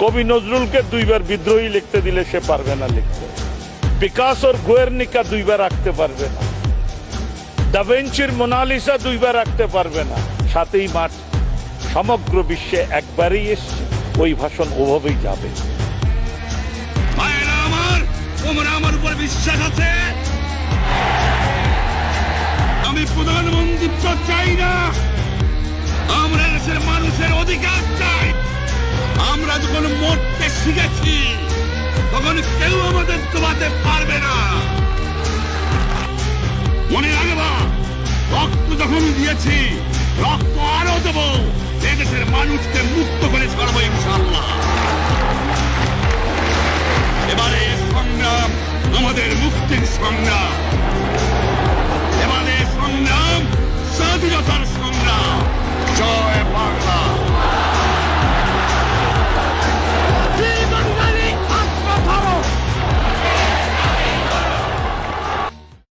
কবি নজরুলকে দুইবার বিদ্রোহী লিখতে দিলে সে পারবে না লিখতে। পিকাসোর গুয়ের্নিকা দুইবার আঁকতে পারবে না। দা ভিঞ্চির মোনালিসা দুইবার আঁকতে পারবে না। ৭ই মার্চ সমগ্র বিশ্বে একবারই এসছে, ওই ভাষণ ওভাবেই যাবে। আমার উপর বিশ্বাস আছে। আমি প্রধানমন্ত্রী চাই না, আমরা দেশের মানুষের অধিকার চাই। আমরা যখন মরতে শিখেছি তখন কেউ আমাদের দোলাতে পারবে না। মনে রাখবা, রক্ত যখন দিয়েছি রক্ত আরো দেবো, এদেশের মানুষকে মুক্ত করে ছাড়বো ইনশাআল্লাহ। এবারে সংগ্রাম আমাদের মুক্তির সংগ্রাম, এবারে সংগ্রাম স্বাধীনতার